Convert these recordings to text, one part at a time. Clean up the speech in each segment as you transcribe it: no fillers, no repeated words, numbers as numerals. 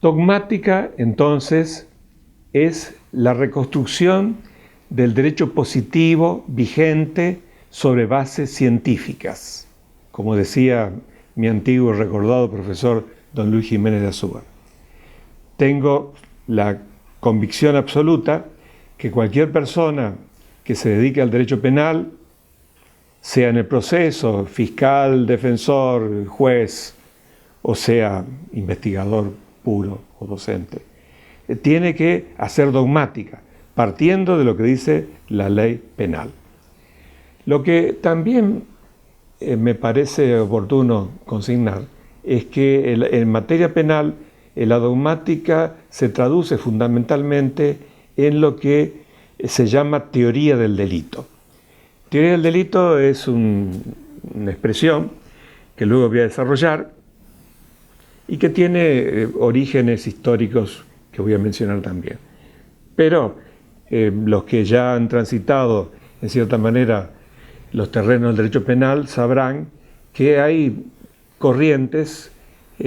Dogmática, entonces, es la reconstrucción del derecho positivo vigente sobre bases científicas, como decía mi antiguo y recordado profesor don Luis Jiménez de Azúa. Tengo la convicción absoluta que cualquier persona que se dedique al derecho penal, sea en el proceso, fiscal, defensor, juez, o sea, investigador puro o docente, tiene que hacer dogmática, partiendo de lo que dice la ley penal. Lo que también me parece oportuno consignar es que en materia penal la dogmática se traduce fundamentalmente en lo que se llama teoría del delito. Teoría del delito es una expresión que luego voy a desarrollar y que tiene orígenes históricos que voy a mencionar también. Pero los que ya han transitado, en cierta manera, los terrenos del derecho penal sabrán que hay corrientes,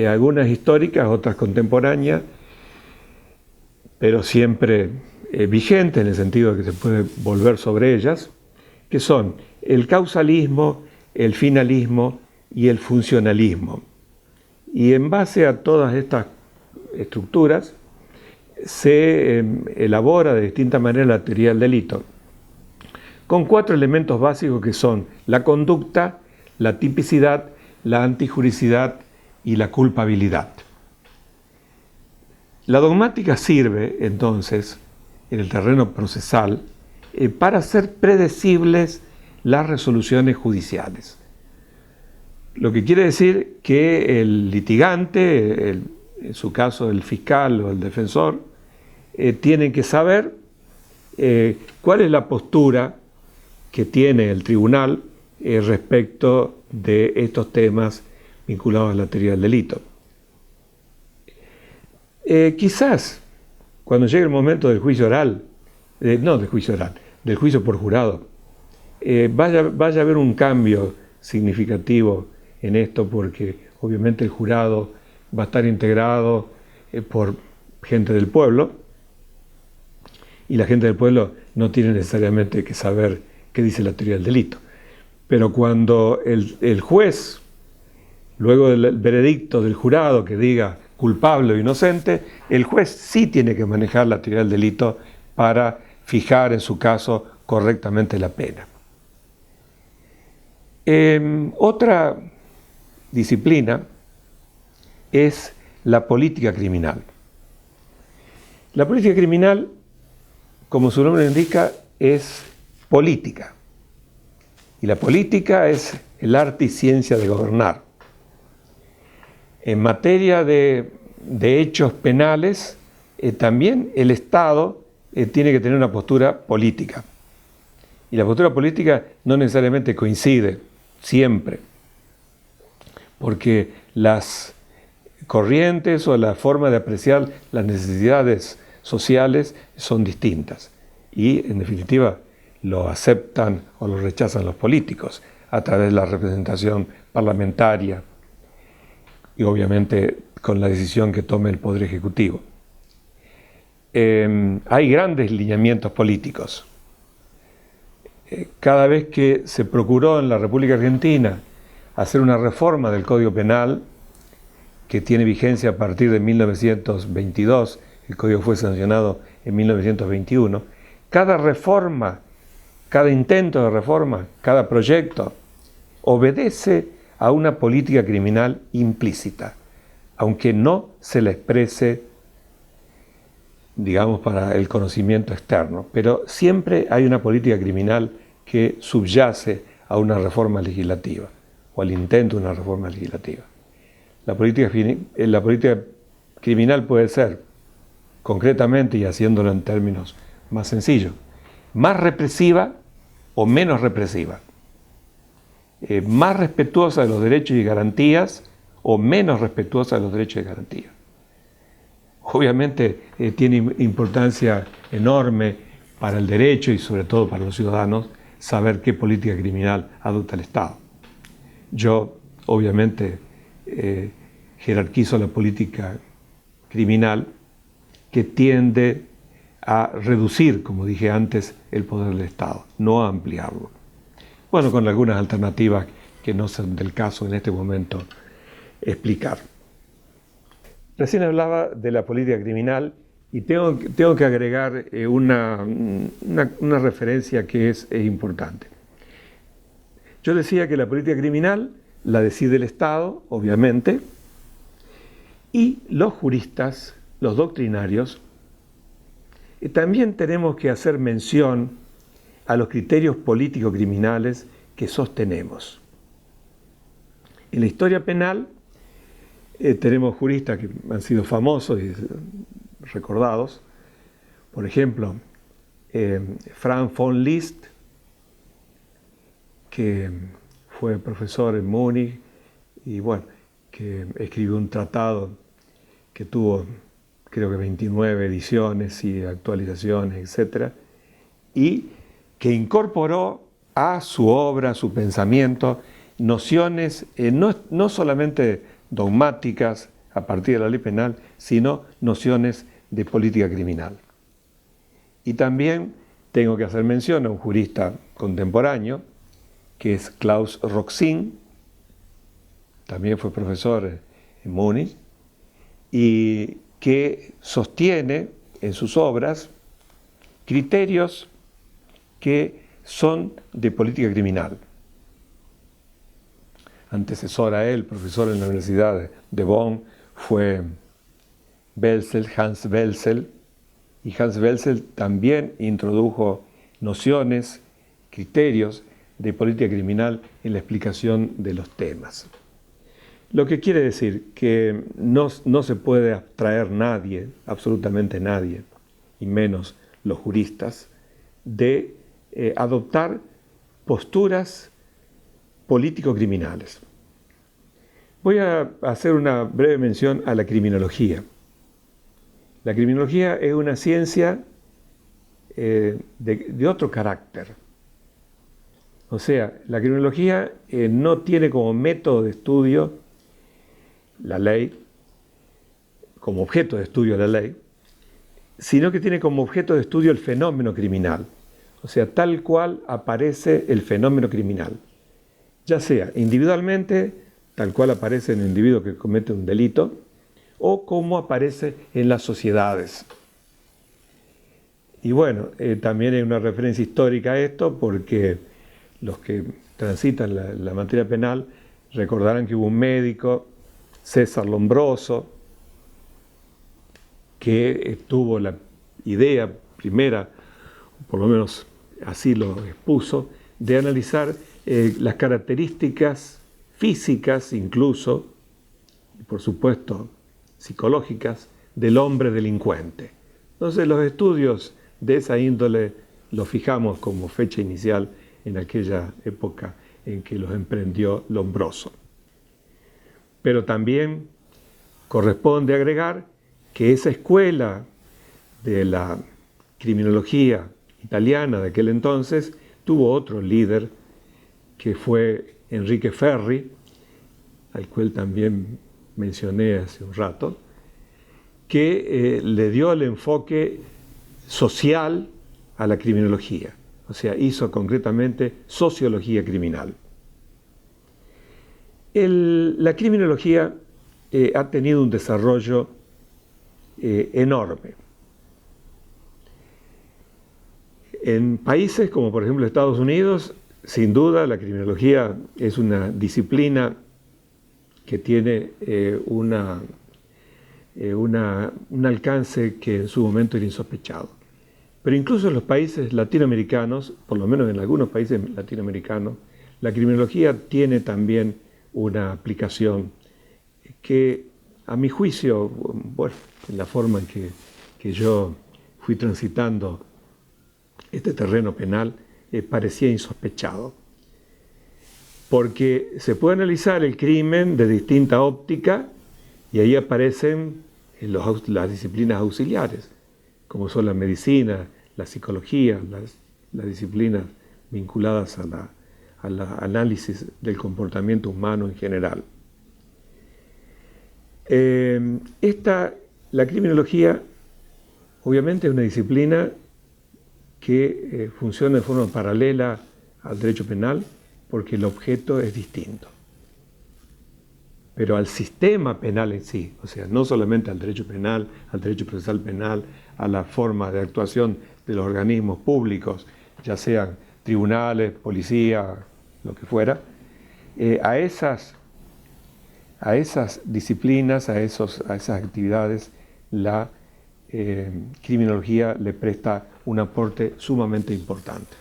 algunas históricas, otras contemporáneas, pero siempre vigentes en el sentido de que se puede volver sobre ellas, que son el causalismo, el finalismo y el funcionalismo. Y en base a todas estas estructuras se elabora de distinta manera la teoría del delito, con 4 elementos básicos que son la conducta, la tipicidad, la antijuricidad y la culpabilidad. La dogmática sirve, entonces, en el terreno procesal, para hacer predecibles las resoluciones judiciales. Lo que quiere decir que el litigante, en su caso el fiscal o el defensor, tienen que saber cuál es la postura que tiene el tribunal respecto de estos temas vinculados a la teoría del delito. Quizás cuando llegue el momento del juicio oral, del juicio por jurado, vaya a haber un cambio significativo en esto, porque obviamente el jurado va a estar integrado por gente del pueblo, y la gente del pueblo no tiene necesariamente que saber qué dice la teoría del delito. Pero cuando el juez, luego del veredicto del jurado que diga culpable o inocente, el juez sí tiene que manejar la teoría del delito para fijar en su caso correctamente la pena. Otra disciplina es la política criminal. La política criminal, como su nombre indica, es política. Y la política es el arte y ciencia de gobernar. En materia de hechos penales, también el Estado tiene que tener una postura política. Y la postura política no necesariamente coincide siempre, porque las corrientes o la forma de apreciar las necesidades sociales son distintas. Y, en definitiva, lo aceptan o lo rechazan los políticos a través de la representación parlamentaria y, obviamente, con la decisión que tome el Poder Ejecutivo. Hay grandes lineamientos políticos. Cada vez que se procuró en la República Argentina hacer una reforma del Código Penal, que tiene vigencia a partir de 1922, el Código fue sancionado en 1921, cada reforma, cada intento de reforma, cada proyecto, obedece a una política criminal implícita, aunque no se la exprese, digamos, para el conocimiento externo, pero siempre hay una política criminal que subyace a una reforma legislativa o al intento de una reforma legislativa. La política criminal puede ser, concretamente y haciéndolo en términos más sencillos, más represiva o menos represiva, más respetuosa de los derechos y garantías o menos respetuosa de los derechos y garantías. Obviamente tiene importancia enorme para el derecho y sobre todo para los ciudadanos saber qué política criminal adopta el Estado. Yo, obviamente, jerarquizo la política criminal que tiende a reducir, como dije antes, el poder del Estado, no a ampliarlo. Bueno, con algunas alternativas que no son del caso en este momento explicar. Recién hablaba de la política criminal y tengo que agregar una referencia que es importante. Yo decía que la política criminal la decide el Estado, obviamente, y los juristas, los doctrinarios, también tenemos que hacer mención a los criterios político-criminales que sostenemos. En la historia penal tenemos juristas que han sido famosos y recordados. Por ejemplo, Frank von Liszt, que fue profesor en Múnich y bueno, que escribió un tratado que tuvo creo que 29 ediciones y actualizaciones, etc. Y que incorporó a su obra, a su pensamiento, nociones no solamente dogmáticas a partir de la ley penal, sino nociones de política criminal. Y también tengo que hacer mención a un jurista contemporáneo, que es Klaus Roxin, también fue profesor en Múnich, y que sostiene en sus obras criterios que son de política criminal. Antecesor a él, profesor en la Universidad de Bonn, fue Hans Welzel, y Hans Welzel también introdujo nociones, criterios de política criminal en la explicación de los temas. Lo que quiere decir que no se puede abstraer nadie, absolutamente nadie, y menos los juristas, de adoptar posturas político-criminales. Voy a hacer una breve mención a la criminología. La criminología es una ciencia de otro carácter. O sea, la criminología no tiene como método de estudio la ley, como objeto de estudio la ley, sino que tiene como objeto de estudio el fenómeno criminal. O sea, tal cual aparece el fenómeno criminal, ya sea individualmente, tal cual aparece en el individuo que comete un delito, o cómo aparece en las sociedades. Y bueno, también hay una referencia histórica a esto, porque los que transitan la materia penal recordarán que hubo un médico, César Lombroso, que tuvo la idea primera, por lo menos así lo expuso, de analizar las características físicas incluso, y por supuesto psicológicas, del hombre delincuente. Entonces los estudios de esa índole los fijamos como fecha inicial en aquella época en que los emprendió Lombroso. Pero también corresponde agregar que esa escuela de la criminología italiana de aquel entonces tuvo otro líder, que fue Enrique Ferri, al cual también mencioné hace un rato, que le dio el enfoque social a la criminología, o sea, hizo concretamente sociología criminal. La criminología ha tenido un desarrollo enorme. En países como por ejemplo Estados Unidos, sin duda la criminología es una disciplina que tiene un alcance que en su momento era insospechado. Pero incluso en los países latinoamericanos, por lo menos en algunos países latinoamericanos, la criminología tiene también una aplicación que, a mi juicio, bueno, en la forma en que yo fui transitando este terreno penal, parecía insospechado. Porque se puede analizar el crimen de distinta óptica y ahí aparecen las disciplinas auxiliares, como son la medicina, la psicología, las disciplinas vinculadas al análisis del comportamiento humano en general. Esta La criminología obviamente es una disciplina que funciona de forma paralela al derecho penal porque el objeto es distinto. Pero al sistema penal en sí, o sea, no solamente al derecho penal, al derecho procesal penal, a la forma de actuación de los organismos públicos, ya sean tribunales, policía, lo que fuera, a esas disciplinas, a esas actividades, la criminología le presta un aporte sumamente importante.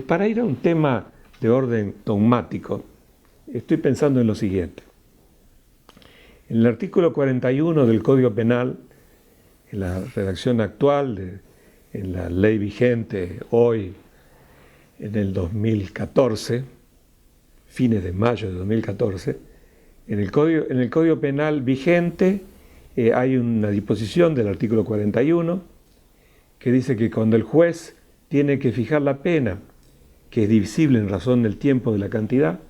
Para ir a un tema de orden dogmático, estoy pensando en lo siguiente. En el artículo 41 del Código Penal, en la redacción actual, en la ley vigente hoy, en el 2014, fines de mayo de 2014, en el Código Penal vigente hay una disposición del artículo 41 que dice que cuando el juez tiene que fijar la pena, que es divisible en razón del tiempo de la cantidad,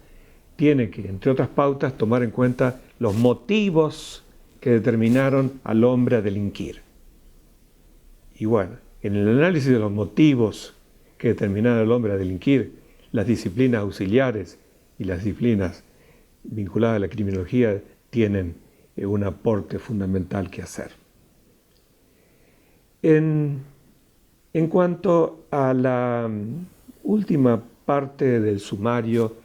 tiene que, entre otras pautas, tomar en cuenta los motivos que determinaron al hombre a delinquir. Y bueno, en el análisis de los motivos que determinaron al hombre a delinquir, las disciplinas auxiliares y las disciplinas vinculadas a la criminología tienen un aporte fundamental que hacer. En cuanto a la última parte del sumario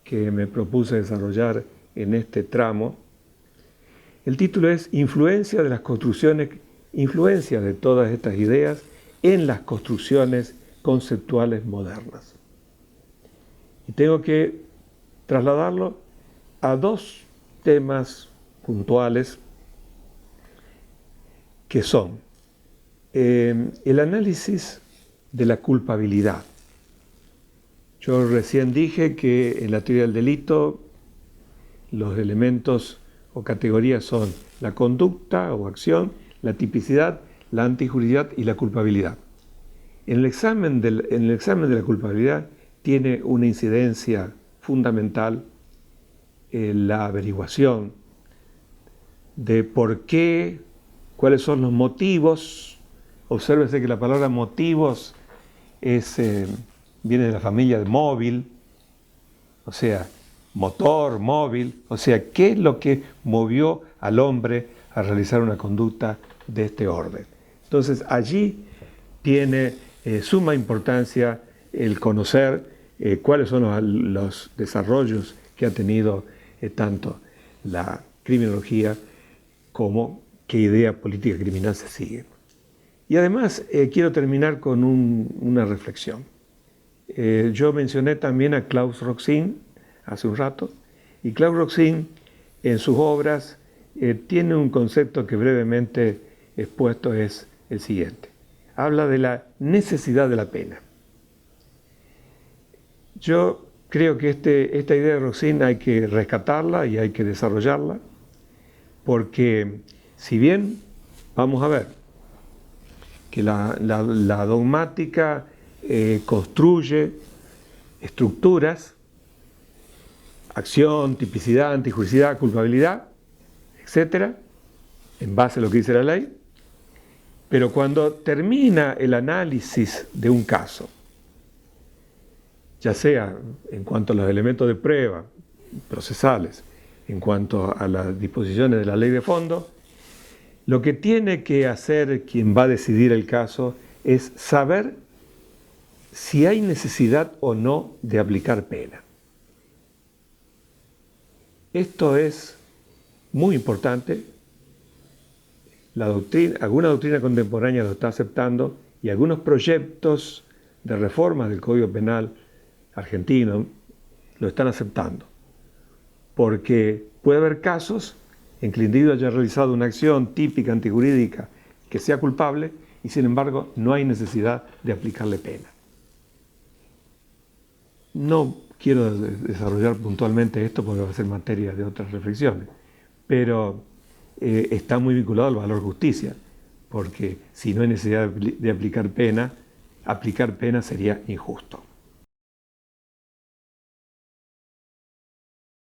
que me propuse desarrollar en este tramo, el título es Influencia de las construcciones, influencia de todas estas ideas en las construcciones conceptuales modernas. Y tengo que trasladarlo a dos temas puntuales que son el análisis de la culpabilidad. Yo recién dije que en la teoría del delito los elementos o categorías son la conducta o acción, la tipicidad, la antijuricidad y la culpabilidad. En el examen de la culpabilidad tiene una incidencia fundamental la averiguación de por qué, cuáles son los motivos. Obsérvese que la palabra motivos viene de la familia de móvil, o sea, motor, móvil, o sea, ¿qué es lo que movió al hombre a realizar una conducta de este orden? Entonces, allí tiene suma importancia el conocer cuáles son los desarrollos que ha tenido tanto la criminología como qué idea política criminal se sigue. Y además quiero terminar con una reflexión. Yo mencioné también a Klaus Roxin hace un rato, y Klaus Roxin en sus obras tiene un concepto que brevemente expuesto es el siguiente. Habla de la necesidad de la pena. Yo creo que esta idea de Roxin hay que rescatarla y hay que desarrollarla, porque si bien vamos a ver que la dogmática construye estructuras, acción, tipicidad, antijuricidad, culpabilidad, etcétera, en base a lo que dice la ley, pero cuando termina el análisis de un caso, ya sea en cuanto a los elementos de prueba procesales, en cuanto a las disposiciones de la ley de fondo, lo que tiene que hacer quien va a decidir el caso es saber si hay necesidad o no de aplicar pena. Esto es muy importante. Alguna doctrina contemporánea lo está aceptando y algunos proyectos de reforma del Código Penal argentino lo están aceptando. Porque puede haber casos en que el individuo haya realizado una acción típica antijurídica que sea culpable y sin embargo no hay necesidad de aplicarle pena. No quiero desarrollar puntualmente esto porque va a ser materia de otras reflexiones, pero está muy vinculado al valor justicia, porque si no hay necesidad de aplicar pena sería injusto.